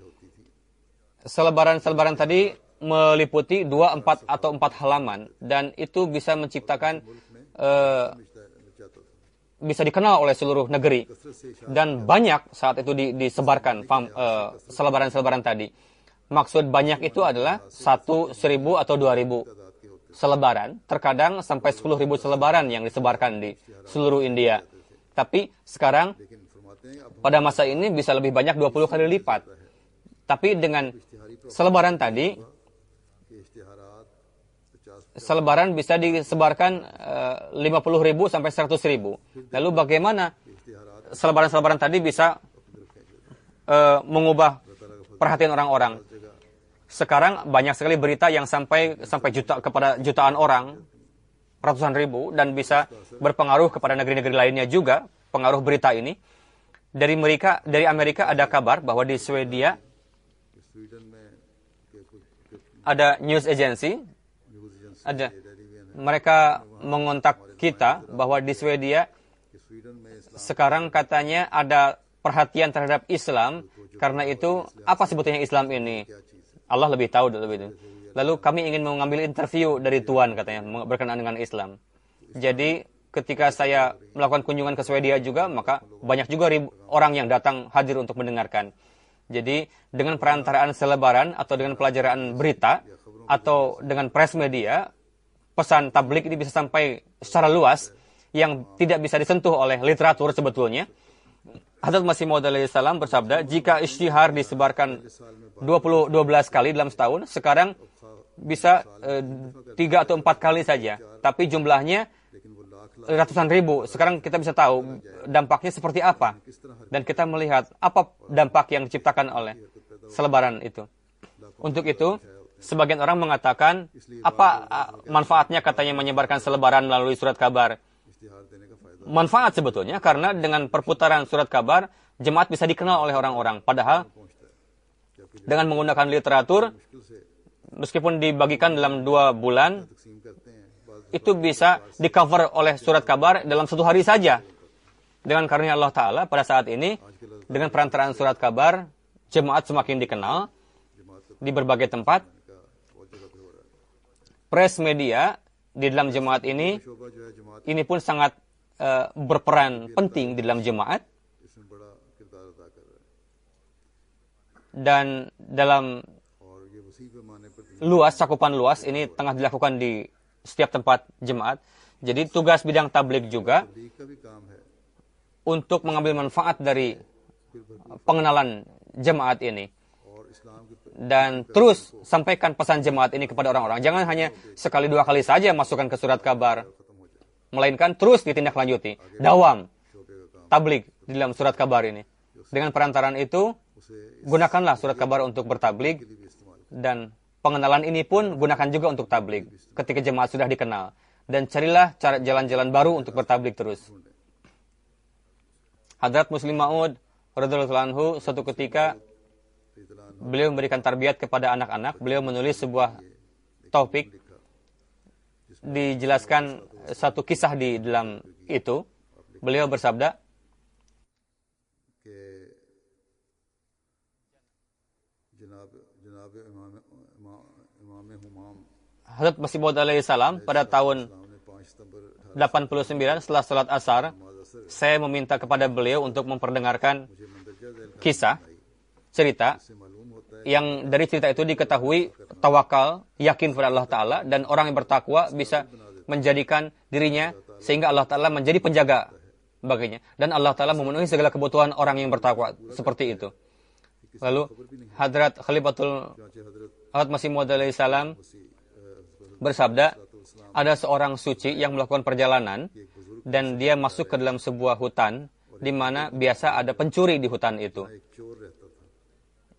Selebaran-selebaran tadi meliputi 2, 4 atau 4 halaman, dan itu bisa menciptakan bisa dikenal oleh seluruh negeri, dan banyak saat itu disebarkan selebaran-selebaran tadi. Maksud banyak itu adalah 1.000 atau 2.000 selebaran, terkadang sampai 10.000 selebaran yang disebarkan di seluruh India. Tapi sekarang pada masa ini bisa lebih banyak 20 kali lipat. Tapi dengan selebaran tadi selebaran bisa disebarkan 50.000 sampai 100.000. Lalu bagaimana selebaran-selebaran tadi bisa mengubah perhatian orang-orang? Sekarang banyak sekali berita yang sampai kepada jutaan orang, ratusan ribu, dan bisa berpengaruh kepada negeri-negeri lainnya juga, pengaruh berita ini. Dari Amerika ada kabar bahwa di Swedia ada news agency, mereka mengontak kita bahwa di Swedia sekarang katanya ada perhatian terhadap Islam, karena itu apa sebetulnya Islam ini? Allah lebih tahu lebih itu. Lalu kami ingin mengambil interview dari Tuan, katanya, berkenaan dengan Islam. Jadi ketika saya melakukan kunjungan ke Swedia juga, maka banyak juga orang yang datang hadir untuk mendengarkan. Jadi dengan perantaraan selebaran atau dengan pelajaran berita atau dengan press media, pesan tablik ini bisa sampai secara luas yang tidak bisa disentuh oleh literatur sebetulnya. Hadrat Masih Maud alaihi salam bersabda, jika isytihar disebarkan 12 kali dalam setahun, sekarang bisa 3 atau 4 kali saja. Tapi jumlahnya ratusan ribu. Sekarang kita bisa tahu dampaknya seperti apa. Dan kita melihat apa dampak yang diciptakan oleh selebaran itu. Untuk itu, sebagian orang mengatakan, apa manfaatnya katanya menyebarkan selebaran melalui surat kabar? Manfaat sebetulnya, karena dengan perputaran surat kabar, jemaat bisa dikenal oleh orang-orang. Padahal, dengan menggunakan literatur, meskipun dibagikan dalam 2 bulan, itu bisa di-cover oleh surat kabar dalam 1 hari saja. Dengan karunia Allah Ta'ala, pada saat ini, dengan perantaraan surat kabar, jemaat semakin dikenal di berbagai tempat. Press media di dalam jemaat ini pun sangat berperan penting di dalam jemaat. Dan dalam cakupan luas ini tengah dilakukan di setiap tempat jemaat. Jadi tugas bidang tabligh juga untuk mengambil manfaat dari pengenalan jemaat ini. Dan terus sampaikan pesan jemaat ini kepada orang-orang. Jangan hanya sekali 2 kali saja masukkan ke surat kabar, melainkan terus ditindaklanjuti. Dawam tabligh di dalam surat kabar ini. Dengan perantaraan itu, gunakanlah surat kabar untuk bertabligh, dan pengenalan ini pun gunakan juga untuk tabligh ketika jemaat sudah dikenal. Dan carilah cara jalan-jalan baru untuk bertabligh terus. Hadrat Muslim Maud radhiyallahu anhu, suatu ketika beliau memberikan tarbiyat kepada anak-anak. Beliau menulis sebuah topik, dijelaskan satu kisah di dalam itu. Beliau bersabda, Hadrat Masih Maud alaihi salam pada tahun 89 setelah salat asar, saya meminta kepada beliau untuk memperdengarkan kisah, cerita, yang dari cerita itu diketahui tawakal, yakin kepada Allah Ta'ala, dan orang yang bertakwa bisa menjadikan dirinya sehingga Allah Ta'ala menjadi penjaga baginya. Dan Allah Ta'ala memenuhi segala kebutuhan orang yang bertakwa seperti itu. Lalu Hadrat Hadrat Masih Maud alaihi salam bersabda, ada seorang suci yang melakukan perjalanan dan dia masuk ke dalam sebuah hutan di mana biasa ada pencuri di hutan itu,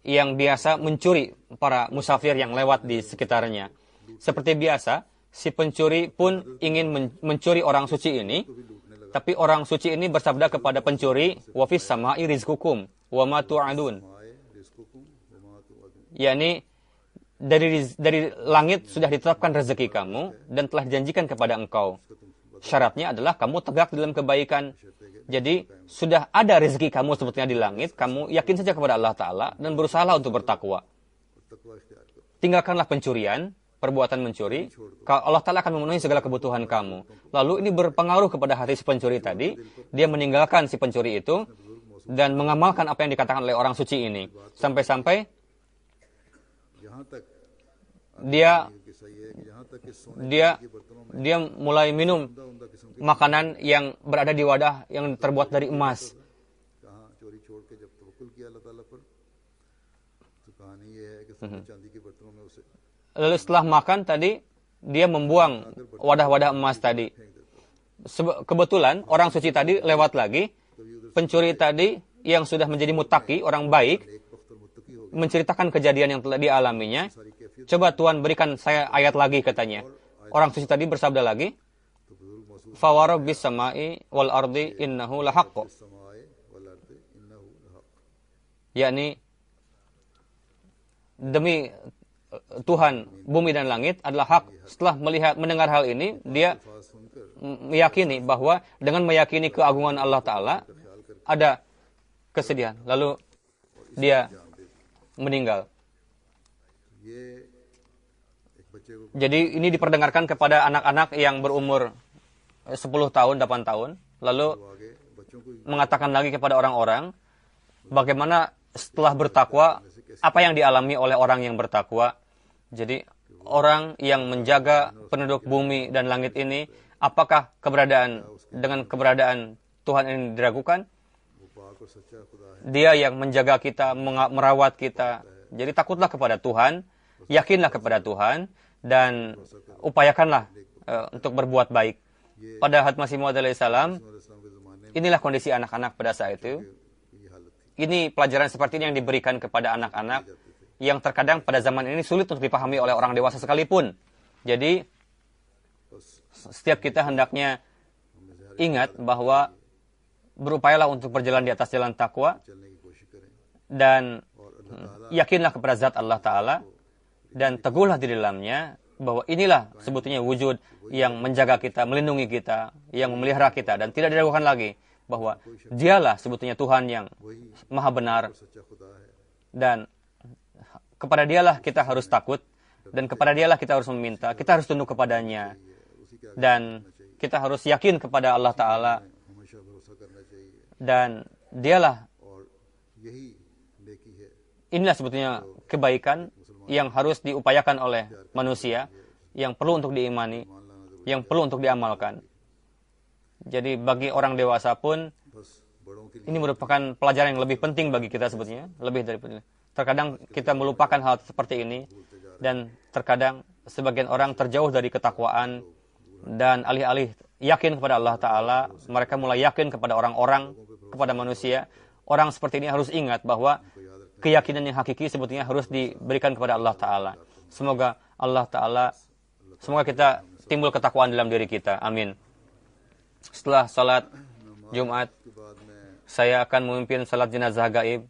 yang biasa mencuri para musafir yang lewat di sekitarnya. Seperti biasa, si pencuri pun ingin mencuri orang suci ini, tapi orang suci ini bersabda kepada pencuri, wa fis sama'i rizqukum wa ma tu'adun. yakni dari langit sudah ditetapkan rezeki kamu dan telah dijanjikan kepada engkau. Syaratnya adalah kamu tegak dalam kebaikan. Jadi sudah ada rezeki kamu sebetulnya di langit, kamu yakin saja kepada Allah Ta'ala dan berusaha untuk bertakwa. Tinggalkanlah pencurian, perbuatan mencuri, Allah Ta'ala akan memenuhi segala kebutuhan kamu. Lalu ini berpengaruh kepada hati si pencuri tadi, dia meninggalkan si pencuri itu dan mengamalkan apa yang dikatakan oleh orang suci ini. Sampai-sampai dia mulai minum makanan yang berada di wadah yang terbuat dari emas. Lalu setelah makan tadi, dia membuang wadah-wadah emas tadi. Kebetulan orang suci tadi lewat lagi, pencuri tadi yang sudah menjadi muttaqi, orang baik, menceritakan kejadian yang telah dialaminya. Coba Tuhan berikan saya ayat lagi, katanya. Orang suci tadi bersabda lagi, "Fawarabbis samai wal ardi innahu lahaqq." Yakni demi Tuhan bumi dan langit adalah hak. Setelah mendengar hal ini, dia meyakini bahwa dengan meyakini keagungan Allah Ta'ala ada kesedihan. Lalu dia meninggal. Jadi ini diperdengarkan kepada anak-anak yang berumur 10 tahun, 8 tahun. Lalu mengatakan lagi kepada orang-orang bagaimana setelah bertakwa, apa yang dialami oleh orang yang bertakwa. Jadi orang yang menjaga penduduk bumi dan langit ini, apakah dengan keberadaan Tuhan ini diragukan? Dia yang menjaga kita, merawat kita. Jadi takutlah kepada Tuhan, yakinlah kepada Tuhan, dan upayakanlah untuk berbuat baik. Pada Hadrat Masih Maud alaihissalam, inilah kondisi anak-anak pada saat itu. Ini pelajaran seperti ini yang diberikan kepada anak-anak yang terkadang pada zaman ini sulit untuk dipahami oleh orang dewasa sekalipun. Jadi, setiap kita hendaknya ingat bahwa berupayalah untuk berjalan di atas jalan takwa dan yakinlah kepada zat Allah Ta'ala dan teguhlah di dalamnya bahwa inilah sebetulnya wujud yang menjaga kita, melindungi kita, yang memelihara kita, dan tidak diragukan lagi bahwa dialah sebetulnya Tuhan yang maha benar, dan kepada dialah kita harus takut, dan kepada dialah kita harus meminta, kita harus tunduk kepadanya, dan kita harus yakin kepada Allah Ta'ala, dan dialah, inilah sebetulnya kebaikan yang harus diupayakan oleh manusia, yang perlu untuk diimani, yang perlu untuk diamalkan. Jadi bagi orang dewasa pun ini merupakan pelajaran yang lebih penting bagi kita sebetulnya, lebih dari terkadang kita melupakan hal seperti ini, dan terkadang sebagian orang terjauh dari ketakwaan dan alih-alih yakin kepada Allah Ta'ala, mereka mulai yakin kepada orang-orang, kepada manusia. Orang seperti ini harus ingat bahwa keyakinan yang hakiki sebetulnya harus diberikan kepada Allah Ta'ala. Semoga Allah Ta'ala, semoga kita timbul ketakwaan dalam diri kita. Amin. Setelah salat Jumat, saya akan memimpin salat jenazah gaib.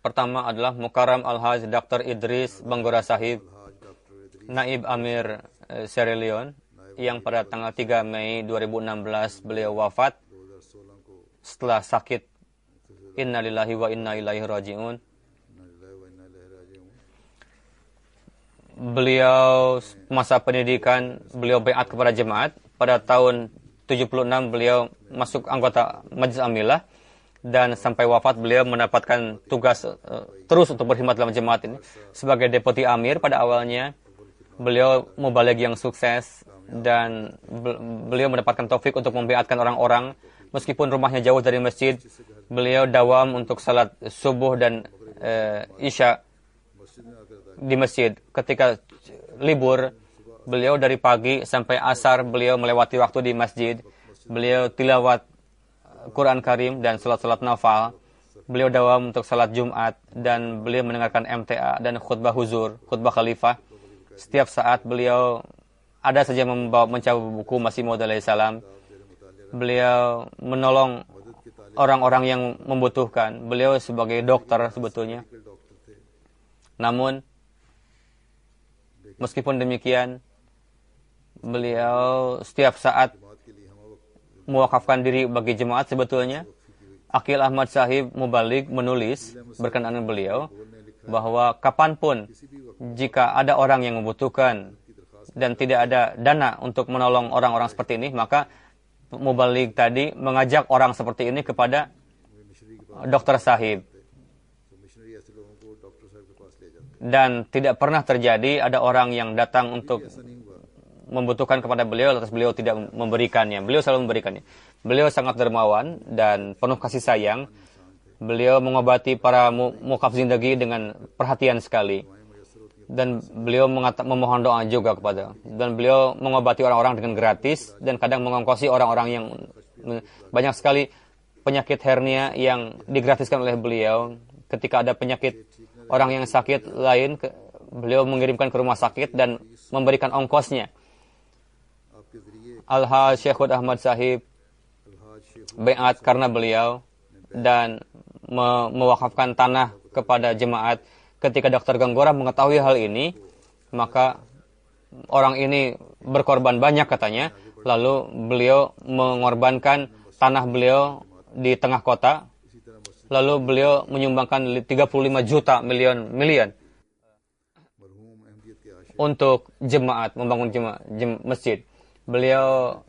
Pertama adalah Mukarram Al-Haj Dr. Idris Banggora Sahib, Naib Amir Sierra Leone, yang pada tanggal 3 Mei 2016 beliau wafat setelah sakit. Innalillahi wa inna ilaihi raji'un. Beliau masa pendidikan, beliau baiat kepada jemaat. Pada tahun 76 beliau masuk anggota Majlis Amilah, dan sampai wafat beliau mendapatkan tugas terus untuk berkhidmat dalam jemaat ini. Sebagai deputi amir pada awalnya, beliau mubaligh yang sukses, dan beliau mendapatkan taufik untuk membaiatkan orang-orang. Meskipun rumahnya jauh dari masjid, beliau dawam untuk salat subuh dan isya di masjid. Ketika libur, beliau dari pagi sampai asar beliau melewati waktu di masjid. Beliau tilawat Quran Karim dan salat-salat nafal. Beliau dawam untuk salat Jumat, dan beliau mendengarkan MTA dan khutbah huzur, khutbah khalifah. Setiap saat beliau ada saja mencapai buku Masih Maud alaihissalam. Beliau menolong orang-orang yang membutuhkan. Beliau sebagai dokter sebetulnya. Namun, meskipun demikian, beliau setiap saat mewakafkan diri bagi jemaat sebetulnya. Aqil Ahmad Sahib Mubaligh menulis berkenaan dengan beliau bahwa kapanpun jika ada orang yang membutuhkan dan tidak ada dana untuk menolong orang-orang seperti ini, maka Mubaligh tadi mengajak orang seperti ini kepada Dr. Sahib. Dan tidak pernah terjadi ada orang yang datang untuk membutuhkan kepada beliau, lantas beliau tidak memberikannya. Beliau selalu memberikannya. Beliau sangat dermawan dan penuh kasih sayang. Beliau mengobati para mukaf zindagi dengan perhatian sekali. Dan beliau memohon doa juga kepada, dan beliau mengobati orang-orang dengan gratis, dan kadang mengongkosi orang-orang yang banyak sekali penyakit hernia yang digratiskan oleh beliau. Ketika ada penyakit orang yang sakit lain, beliau mengirimkan ke rumah sakit dan memberikan ongkosnya. Al-Haj Syekhud Ahmad Sahib baiat karena beliau dan mewakafkan tanah kepada jemaat. Ketika Dr. Ganggora mengetahui hal ini, maka orang ini berkorban banyak katanya. Lalu beliau mengorbankan tanah beliau di tengah kota. Lalu beliau menyumbangkan 35 juta miliar untuk jemaat, membangun masjid. Beliau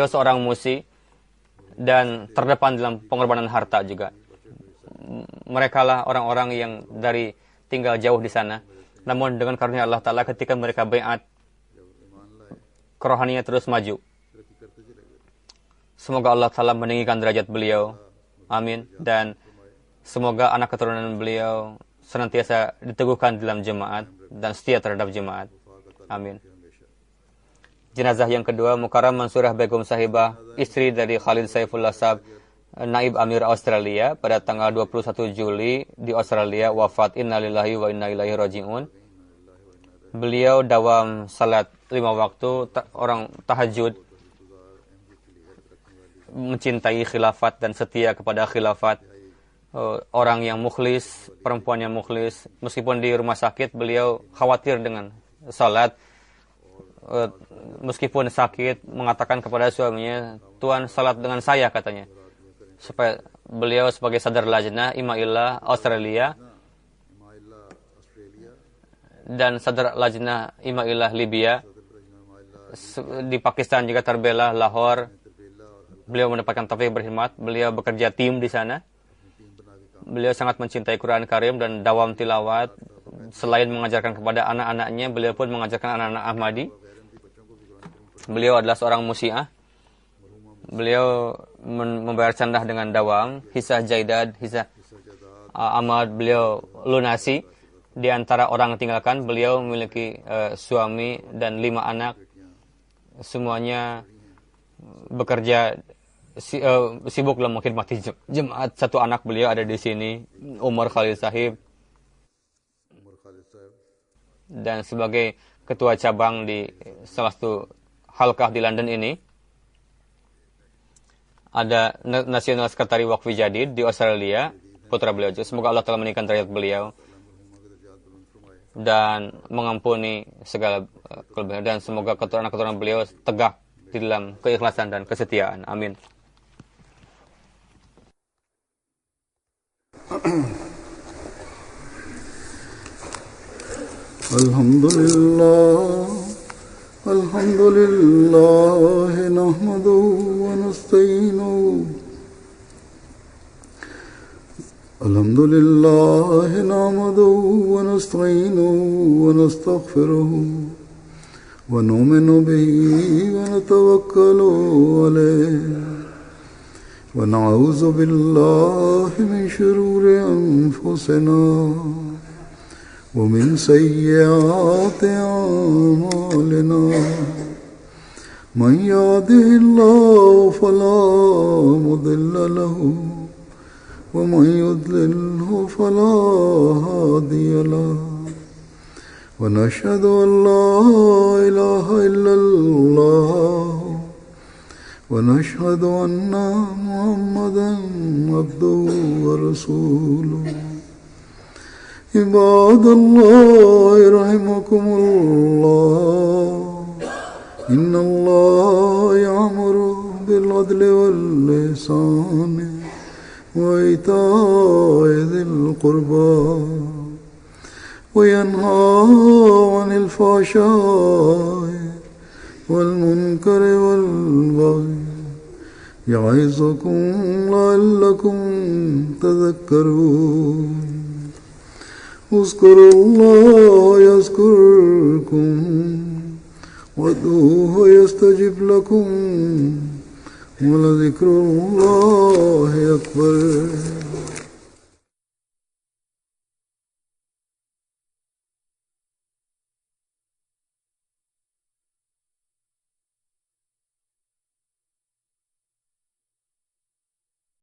seorang musi dan terdepan dalam pengorbanan harta juga. Mereka lah orang-orang yang dari tinggal jauh di sana. Namun dengan karunia Allah Ta'ala ketika mereka baiat, kerohaninya terus maju. Semoga Allah Ta'ala meninggikan derajat beliau. Amin. Dan semoga anak keturunan beliau senantiasa diteguhkan dalam jemaat dan setia terhadap jemaat. Amin. Jenazah yang kedua, Mukarram Mansurah Begum Sahibah, istri dari Khalid Saifullah Sahab, Naib Amir Australia, pada tanggal 21 Juli di Australia, wafat. Innalillahi wa inna ilaihi raji'un. Beliau dawam salat 5 waktu, orang tahajud, mencintai khilafat dan setia kepada khilafat. Orang yang mukhlis, perempuan yang mukhlis. Meskipun di rumah sakit, beliau khawatir dengan salat. Meskipun sakit, mengatakan kepada suaminya, Tuhan salat dengan saya, katanya. Supaya beliau sebagai sadar lajnah Imailah Australia dan sadar lajnah Imailah Libya, di Pakistan juga terbela Lahore. Beliau mendapatkan taufik berkhidmat. Beliau bekerja tim di sana. Beliau sangat mencintai Quran Karim dan dawam tilawat. Selain mengajarkan kepada anak-anaknya, beliau pun mengajarkan anak-anak Ahmadi. Beliau adalah seorang musi'ah. Beliau membayar candah dengan dawam, hisah jaidad, hisah amad beliau lunasi. Di antara orang yang tinggalkan, beliau memiliki suami dan 5 anak. Semuanya bekerja sibuk dalam mengkhidmati jemaat. Satu anak beliau ada di sini, Umar Khalid Sahib. Dan sebagai ketua cabang di salah satu halkah di London ini, ada National Secretary Waqf Jadid di Australia, putra beliau juga. Semoga Allah telah meninggikan derajat beliau dan mengampuni segala kelebihan, dan semoga keturunan beliau tegak di dalam keikhlasan dan kesetiaan. Amin. Alhamdulillah nahmaduhu wa nasta'inuhu. Alhamdulillah nahmaduhu wa nasta'inuhu wa nastaghfiruhu wa nu'minu bihi wa natawakkalu alayhi wa na'udzu billahi min shururi anfusina ومن سيئات أعمالنا من يهده الله فلا مضل له ومن يضلله فلا هادي له ونشهد أن لا إله إلا الله ونشهد أن محمدا عبده ورسوله عباد الله رحمكم الله إن الله يأمر بالعدل والإحسان وإيتاء ذي القربى وينهى عن الفحشاء والمنكر والبغي يعظكم لعلكم تذكرون اذكروا الله يذكركم وادعوه يستجب لكم ولذكر الله أكبر.